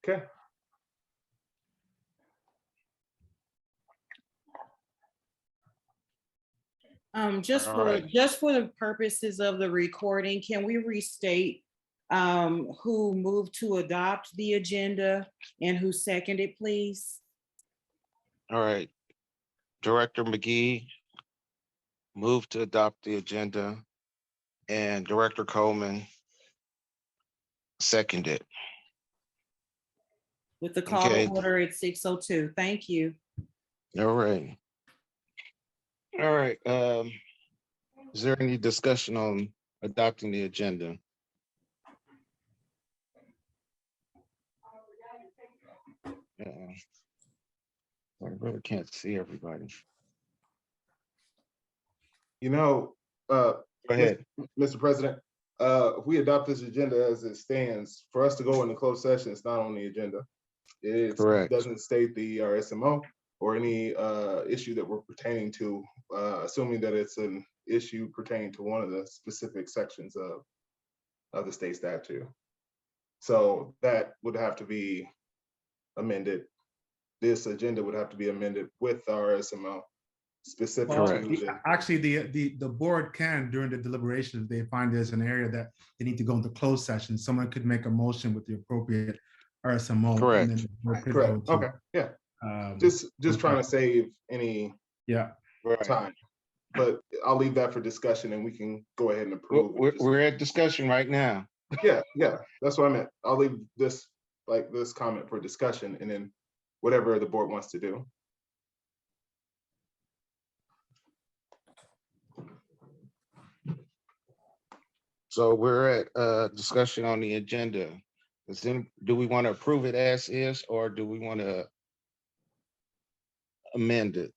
Okay. Just All for right. the purposes of the recording, can we restate who moved to adopt the agenda and who seconded, please? All right. Director McGee moved to adopt the agenda, and Director Coleman seconded. With the call to Okay. order at 6:02. Thank you. All right. All right. Is there any discussion on adopting the agenda? I really can't see everybody. You know, Go ahead. Mr. President, if we adopt this agenda as it stands, for us to go into closed session, it's not on the agenda. It Correct. doesn't state the RSMO or any issue that we're pertaining to, assuming that it's an issue pertaining to one of the specific sections of the state statute. So that would have to be amended. This agenda would have to be amended with RSMO specific Well, to the. actually, the board can, during the deliberations, they find there's an area that they need to go into closed session. Someone could make a motion with the appropriate RSMO. Correct. And then the board could Correct. go to, Okay. Yeah. Just trying to save any yeah. Right. time, but I'll leave that for discussion, and we can go ahead and approve. We're at discussion right now. Yeah, that's what I meant. I'll leave this comment for discussion, and then whatever the board wants to do. So we're at discussion on the agenda. Do we want to approve it as is, or do we want to amend it?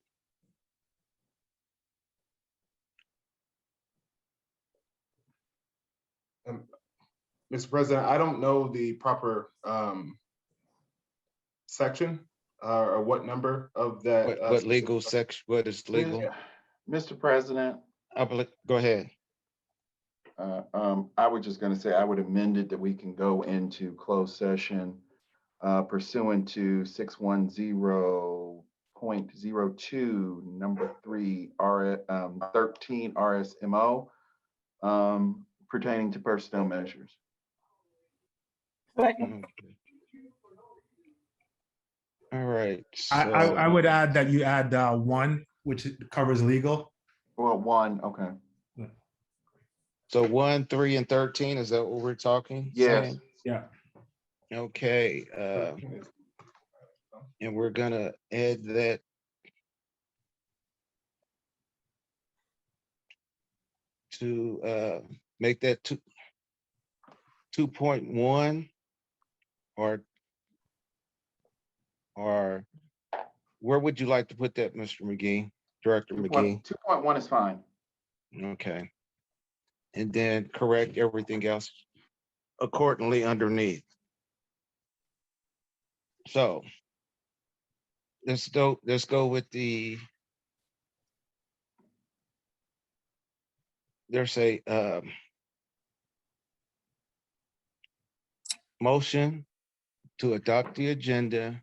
Mr. President, I don't know the proper section or what number of that. What legal section? What is legal? Mr. President, Go ahead. I was just going to say I would amend it that we can go into closed session pursuant to 610.02 number 3 13 RSMO pertaining to personnel measures. Okay. All right. I would add that you add 1, which covers legal. Well, 1, okay. So 1, 3, and 13, is that what we're talking? Yes. Saying? Yeah. Okay. And we're gonna add that to make that 2.1 or where would you like to put that, Mr. McGee, Director McGee? 2.1 is fine. Okay. And then correct everything else accordingly underneath. So let's go with there's a motion to adopt the agenda,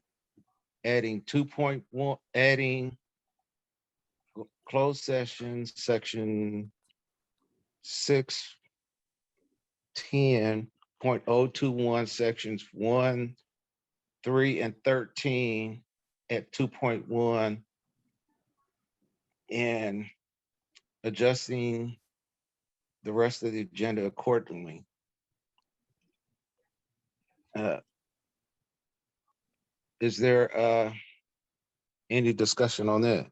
adding 2.1, adding closed session section 610.021 sections 1, 3, and 13 at 2.1 and adjusting the rest of the agenda accordingly. Is there any discussion on that?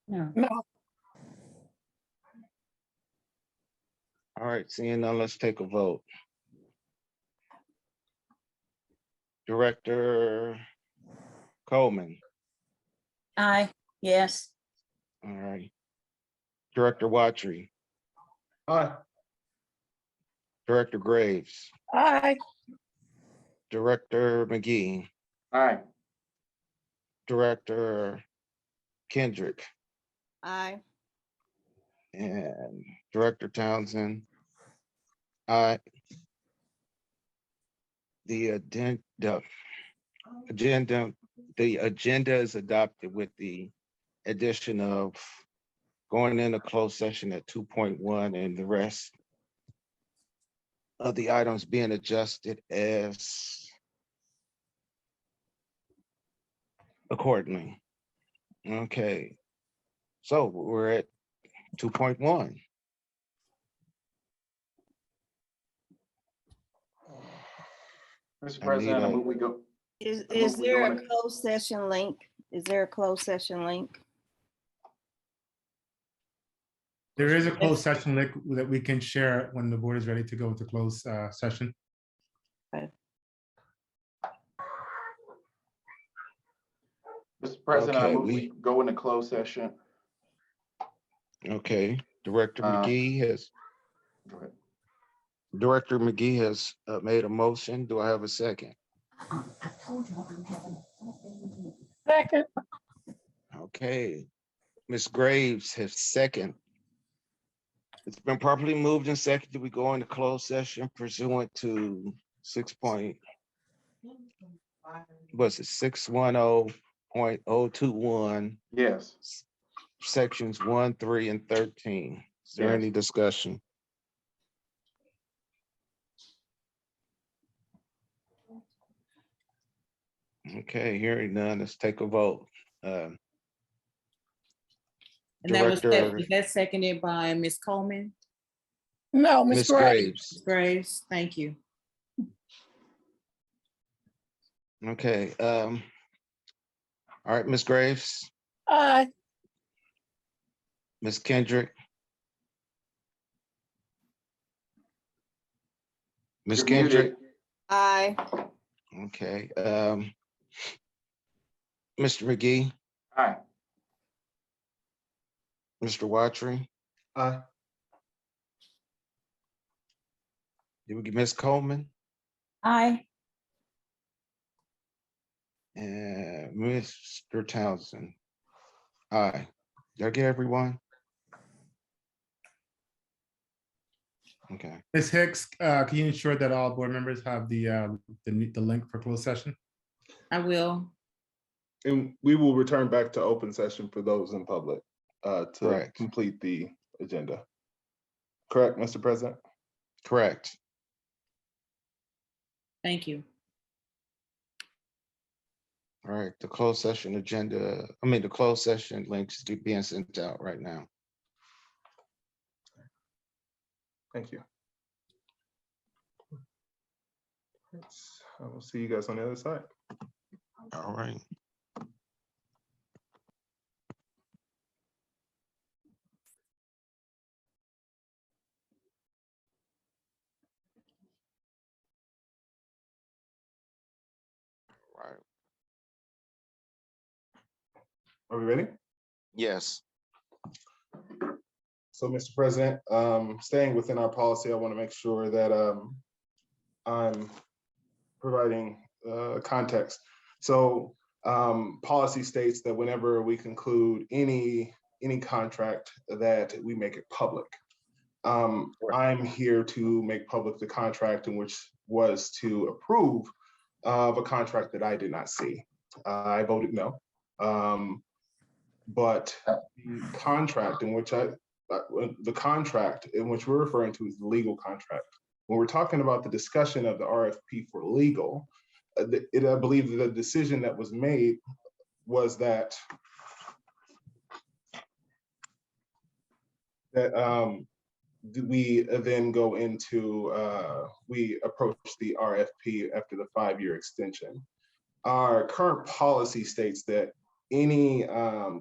No. All right, seeing none, let's take a vote. Director Coleman. Aye, yes. All right. Director Watry. Aye. Director Graves. Aye. Director McGee. Aye. Director Kendrick. Aye. And Director Townsend. Aye. the agenda is adopted with the addition of going into closed session at 2.1 and the rest of the items being adjusted as accordingly. Okay, so we're at 2.1. Mr. I President, I need a- move we go. Is I move we there go a into- closed session link? Is there a closed session link? There is a closed session link that we can share when the board is ready to go into closed session. Mr. President, I Okay, move we go into closed session. Okay, Director Uh, McGee has Go ahead. made a motion. Do I have a second? Second. Okay, Ms. Graves has second. It's been properly moved and seconded. We go into closed session pursuant to 610.021, Yes. sections 1, 3, and 13. Is there Yes. any discussion? Okay, hearing none, let's take a vote. And that was, Director- is that seconded by Ms. Coleman? No, Ms. Graves. Ms. Graves, thank you. Okay, all right, Ms. Graves, Aye. Ms. Kendrick. Ms. You're Kendrick, muted. Aye. okay, Mr. McGee, Aye. Mr. Watry, Aye. did we get Ms. Coleman Aye. and Mr. Townsend? Aye. Did I get everyone? Okay, Ms. Hicks, can you ensure that all board members have the link for closed session? I will. And we will return back to open session for those in public to Correct. complete the agenda. Correct, Mr. President? correct. Thank you. All right, the closed session agenda, the closed session links being sent out right now. Thank you. I will see you guys on the other side. All right. All right, Are we ready? yes, So, Mr. President, staying within our policy, I want to make sure that I'm providing context. So, policy states that whenever we conclude any contract, that we make it public. I'm here to make public the contract in which was to approve of a contract that I did not see. I voted no. But the contract in which the contract in which we're referring to is the legal contract. When we're talking about the discussion of the RFP for legal, I believe the decision that was made was that we then go into, we approach the RFP after the 5-year extension. Our current policy states that any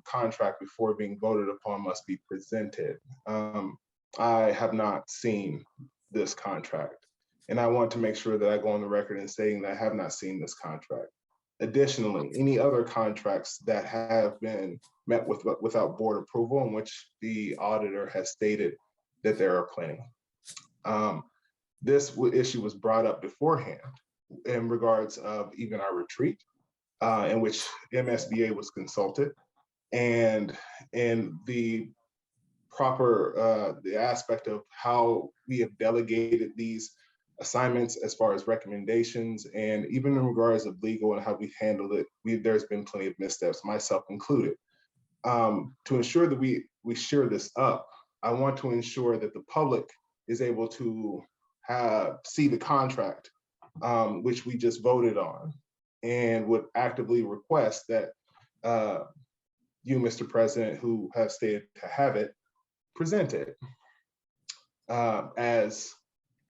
contract before being voted upon must be presented. I have not seen this contract, and I want to make sure that I go on the record in saying that I have not seen this contract. Additionally, any other contracts that have been met without board approval, in which the auditor has stated that there are plenty. This issue was brought up beforehand in regards of even our retreat, in which MSBA was consulted, and the proper the aspect of how we have delegated these assignments, as far as recommendations, and even in regards of legal and how we handled it, there's been plenty of missteps, myself included. To ensure that we share this up, I want to ensure that the public is able to see the contract, which we just voted on, and would actively request that you, Mr. President, who have stated to have it, present it, as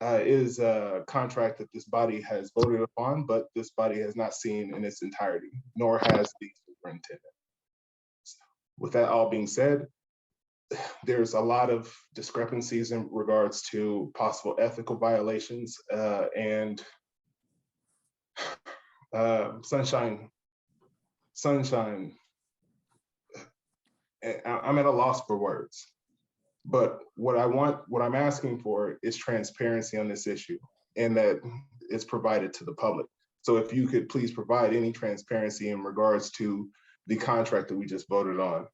is a contract that this body has voted upon, but this body has not seen in its entirety, nor has the superintendent. With that all being said, there's a lot of discrepancies in regards to possible ethical violations, and sunshine. I'm at a loss for words. But what I'm asking for is transparency on this issue, and that it's provided to the public. So if you could please provide any transparency in regards to the contract that we just voted on,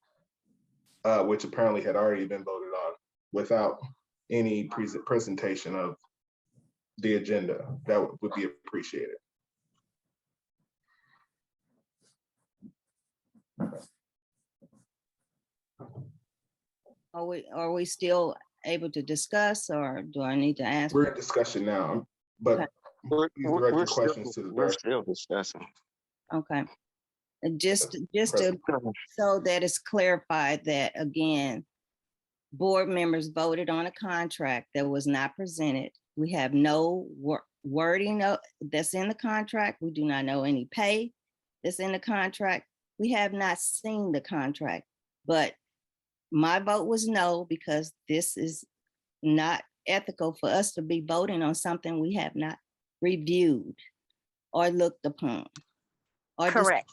which apparently had already been voted on without any presentation of the agenda, that would be appreciated. Are we still able to discuss, or do I need to ask? We're in discussion now, but Okay. please direct your questions to the We're director. still discussing. Okay. And just to, President. so that it's clarified that, again, board members voted on a contract that was not presented. We have no wording that's in the contract. We do not know any pay that's in the contract. We have not seen the contract, but my vote was no, because this is not ethical for us to be voting on something we have not reviewed or looked upon. Correct.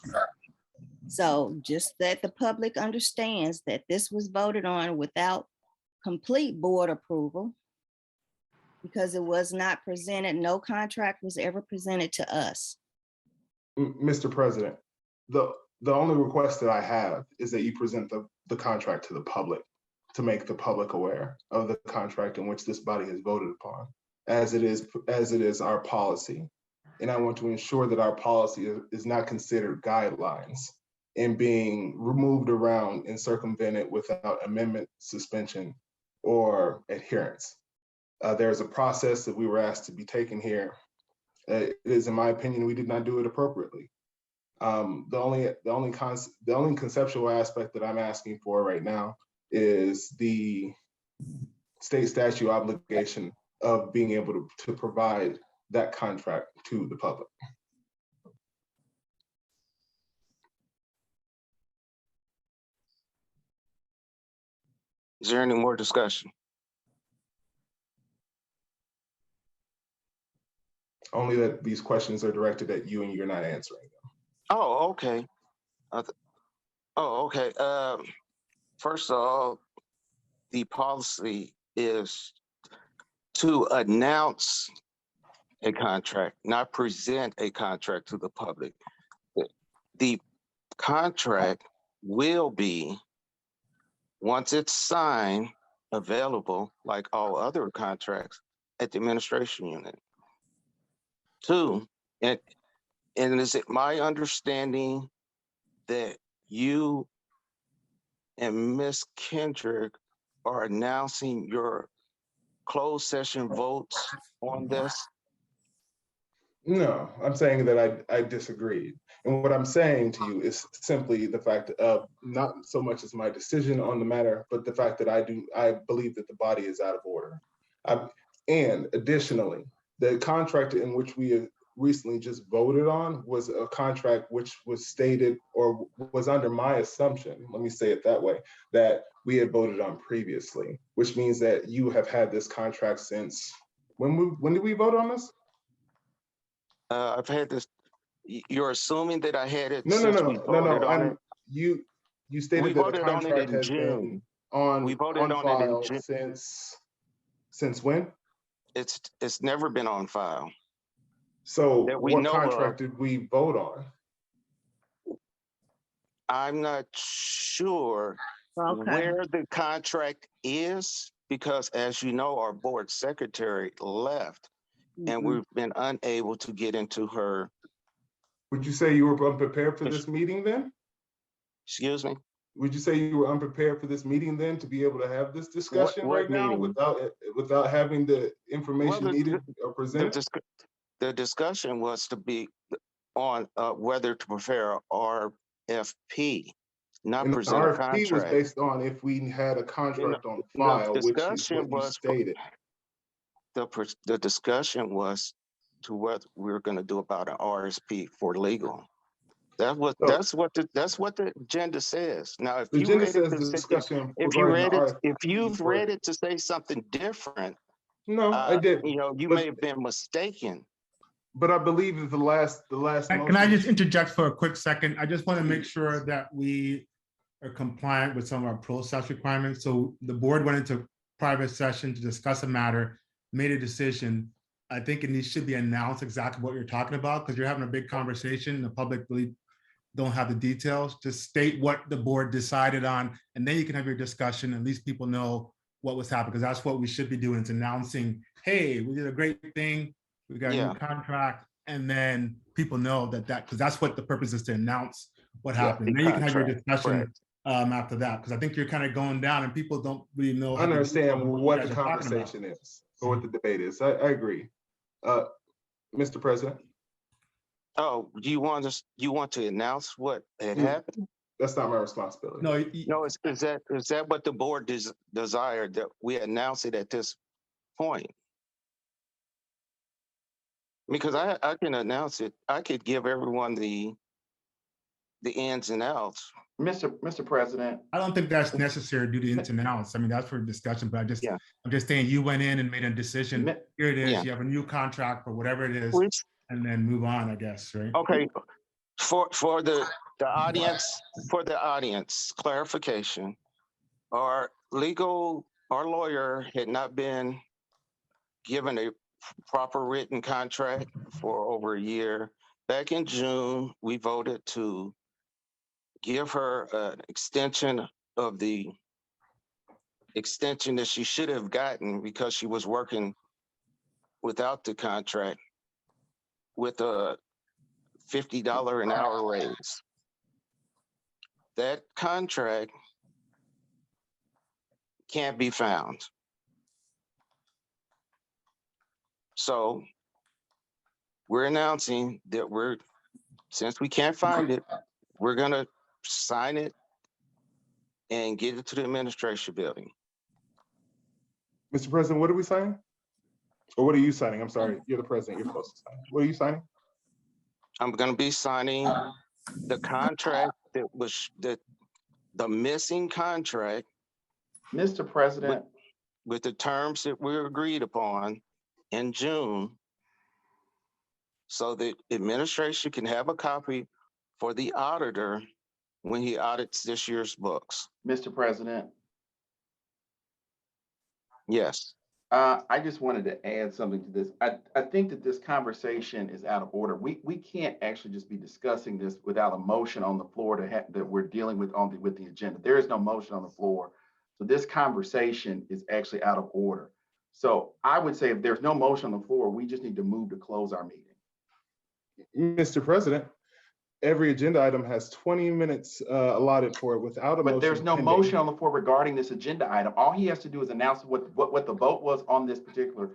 So just that the public understands that this was voted on without complete board approval, because it was not presented. No contract was ever presented to us. Mr. President, the only request that I have is that you present the contract to the public, to make the public aware of the contract in which this body has voted upon, as it is our policy. And I want to ensure that our policy is not considered guidelines and being removed around and circumvented without amendment, suspension, or adherence. There's a process that we were asked to be taken here. It is, in my opinion, we did not do it appropriately. The only conceptual aspect that I'm asking for right now is the state statute obligation of being able to provide that contract to the public. Is there any more discussion? Only that these questions are directed at you and you're not answering them. Oh, okay. Okay. First of all, the policy is to announce a contract, not present a contract to the public. The contract will be, once it's signed, available like all other contracts at the administration unit. Two, and is it my understanding that you and Ms. Kendrick are announcing your closed session votes on this? No, I'm saying that I disagreed. And what I'm saying to you is simply the fact of not so much as my decision on the matter, but the fact that I believe that the body is out of order. And additionally, the contract in which we have recently just voted on was a contract which was stated, or was under my assumption, let me say it that way, that we had voted on previously, which means that you have had this contract since, when did we vote on this? I've had this. You're assuming that I had it No. You stated we that the voted on it contract in has June. been on We voted on it in file June. since when? It's never been on file. So That we what know contract of. did we vote on? I'm not sure Okay. where the contract is, because as you know, our board secretary left. and we've been unable to get into her, Would you say you were unprepared for this meeting then? excuse me? Would you say you were unprepared for this meeting then to be able to have this discussion what right now meeting? without having the information Well, needed or The, presented? the discussion was to be on whether to prepare RFP, not And the present a RFP was contract. based on if we had a contract on The file, which is discussion what you was stated. the discussion was to what we're going to do about an RSP for legal. So That's what the agenda says. Now, if the you agenda read it says to the say, discussion if you regarding the read it, if RFP you've for, read it to say something different, no, I didn't. you But may have been mistaken. but I believe that the last Can I motion. just interject for a quick second? I just want to make sure that we are compliant with some of our process requirements. So the board went into private session to discuss a matter, made a decision. I think it should be announced exactly what you're talking about, because you're having a big conversation and the public really don't have the details. Just state what the board decided on, and then you can have your discussion. At least people know what was happening, because that's what we should be doing, is announcing, hey, we did a great thing, we got a Yeah. new contract, and then people know that, because that's what the purpose is, to announce what Yeah, happened. the Then you can have your contract, discussion correct. after that, because I think you're kind of going down and people don't really know. I how the understand details of what you the guys are talking about. conversation is or what the debate is. I agree. Mr. President, Oh, you want to announce what had happened? that's not my responsibility. No, No, is that what the board desired, that we announce it at this point? Because I can announce it. I could give everyone the ins and outs. Mr. President, I don't think that's necessary due to ins and outs. I mean, that's for discussion, but Yeah. I'm just saying you went in and made a decision. Mi- Here it is, Yeah. you have a new contract or whatever it is, Which, and then move on, I guess, right? okay, for the audience clarification, our lawyer had not been given a proper written contract for over a year. Back in June, we voted to give her an extension of the extension that she should have gotten because she was working without the contract with a $50 an hour raise. That contract can't be found. So we're announcing that since we can't find it, we're gonna sign it and get it to the administration building. Mr. President, what are we signing? Or what are you signing? I'm sorry, you're the president, you're supposed to sign. What are you signing? I'm gonna be signing the contract the missing contract Mr. President, with the terms that we agreed upon in June, so that administration can have a copy for the auditor when he audits this year's books. Mr. President, Yes. I just wanted to add something to this. I think that this conversation is out of order. We can't actually just be discussing this without a motion on the floor that we're dealing with with the agenda. There is no motion on the floor. So this conversation is actually out of order. So I would say if there's no motion on the floor, we just need to move to close our meeting. Mr. President, every agenda item has 20 minutes allotted for it without a motion. But there's no pending. motion on the floor regarding this agenda item. All he has to do is announce what the vote was on this particular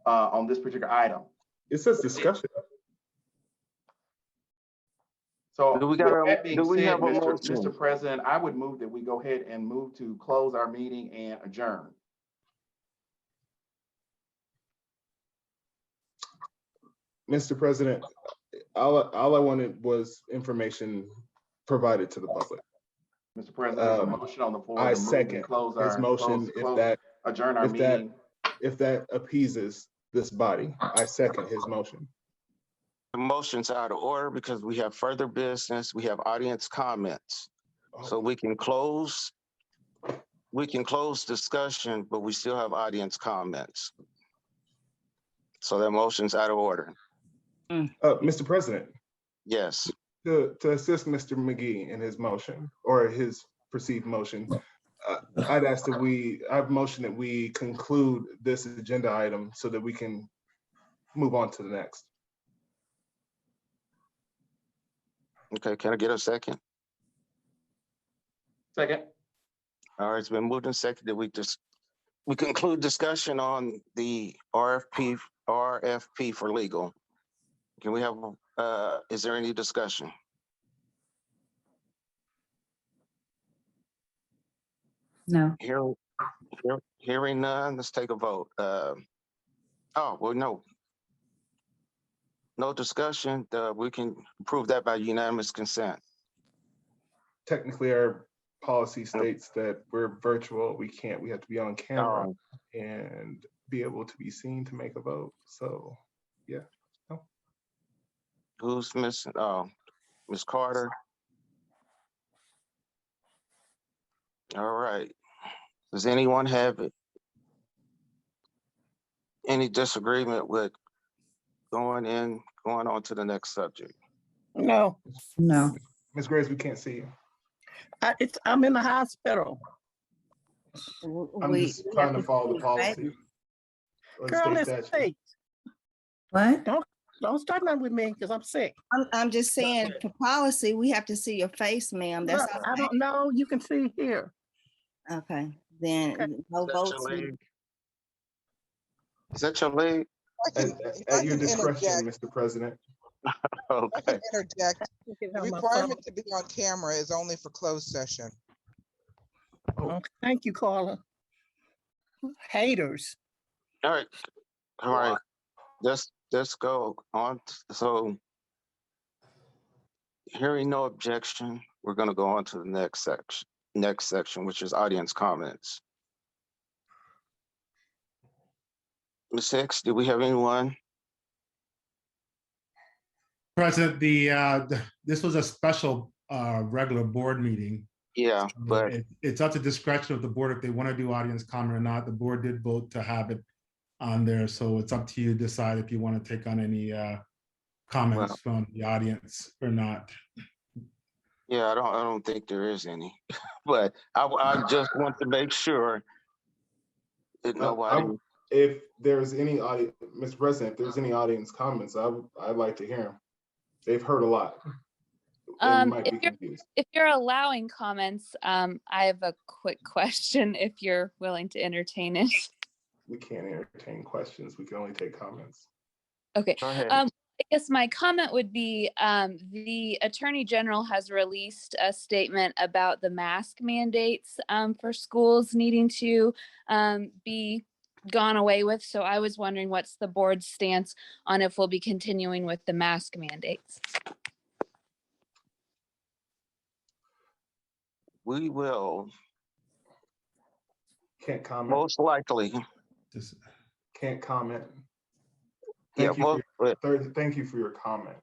item. It says discussion. So Do we with got that being said, a motion? Mr. President, I would move that we go ahead and move to close our meeting and adjourn. Mr. President, all I wanted was information provided to the public. Mr. President, there's a motion on the floor. I to move to second close his our motion adjourn our if that- meeting. if that appeases this body. I second his motion. The motion's out of order because we have further business. We have audience comments. So we can close discussion, but we still have audience comments. So that motion's out of order. Mr. President, Yes. to assist Mr. McGee in his motion or his perceived motion, I'd ask that I've motioned that we conclude this agenda item so that we can move on to the next. Okay, can I get a second? Second. All right, it's been moved and seconded. We conclude discussion on the RFP for legal. Can we have, is there any discussion? No. Hearing none, let's take a vote. No. No discussion. We can approve that by unanimous consent. Technically, our policy states that we're virtual. We have to be on camera and be able to be seen to make a vote. So, yeah. No. Who's missing? Oh, Ms. Carter. All right. Does anyone have any disagreement with going on to the next subject? No, No. Ms. Graves, we can't see you. I'm in the hospital. I'm just trying to follow the policy. or the Girl, state it's statute. sick. What? Don't start nothing with me because I'm sick. I'm just saying, for policy, we have to see your face, ma'am. That's Look, all. I don't know. You can see here. Okay, then no Is that votes. your leg? Is that your leg? At your discretion, Mr. President. Okay. Interject. Look at The how my requirement to be on camera is only for closed session. phone- Okay, thank you, Carla. Haters. All right. All right. Let's go on. So hearing no objection, we're going to go on to the next section, which is audience comments. Ms. Hicks, do we have anyone? President, this was a special regular board meeting. Yeah, but It's up to discretion of the board if they want to do audience comment or not. The board did vote to have it on there, so it's up to you to decide if you want to take on any comments from the audience or not. yeah, I don't think there is any, but I just want to make sure that nobody. If there's any audience, Mr. President, if there's any audience comments, I'd like to hear them. They've heard a lot. They might be confused. If you're allowing comments, I have a quick question if you're willing to entertain it. We can't entertain questions. We can only take comments. Okay. Go ahead. I guess my comment would be the Attorney General has released a statement about the mask mandates for schools needing to be gone away with. So I was wondering what's the board's stance on if we'll be continuing with the mask mandates. We will Can't comment. most likely. Just- Can't comment. Yeah, Thank you for your comment.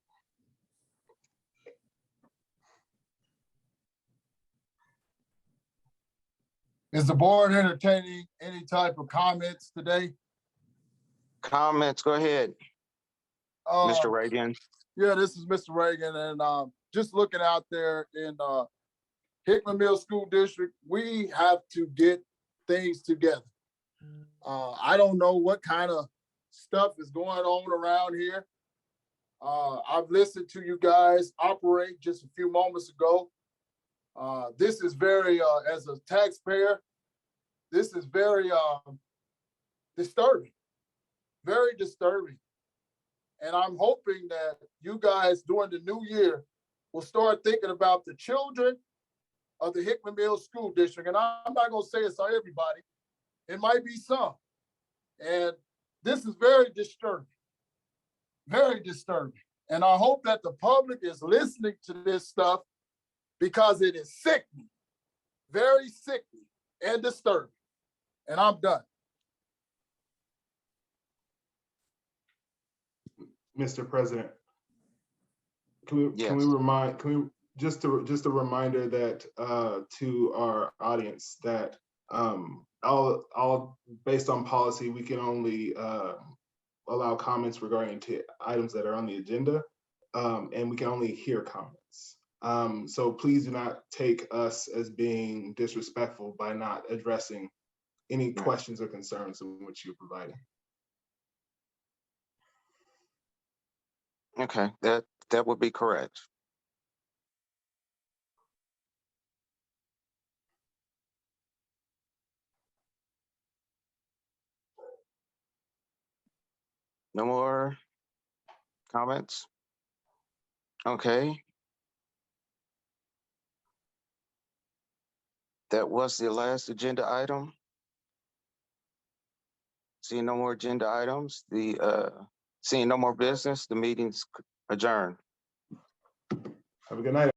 Is the board entertaining any type of comments today? comments. Go ahead, Mr. Reagan. Yeah, this is Mr. Reagan, and just looking out there in Hickman Mill School District, we have to get things together. I don't know what kind of stuff is going on around here. I've listened to you guys operate just a few moments ago. This is very, as a taxpayer, this is very disturbing, very disturbing. And I'm hoping that you guys during the new year will start thinking about the children of the Hickman Mill School District. And I'm not gonna say it's on everybody. It might be some. And this is very disturbing, very disturbing. And I hope that the public is listening to this stuff because it is sickening, very sickening and disturbing. And I'm done. Mr. President, can we remind, just a reminder that to our audience that all based on policy, we can only allow comments regarding to items that are on the agenda, and we can only hear comments. So please do not take us as being disrespectful by not addressing any questions or concerns in which you're providing. Okay, that would be correct. No more comments? Okay. That was the last agenda item. Seeing no more agenda items, seeing no more business, the meeting's adjourned. Have a good night.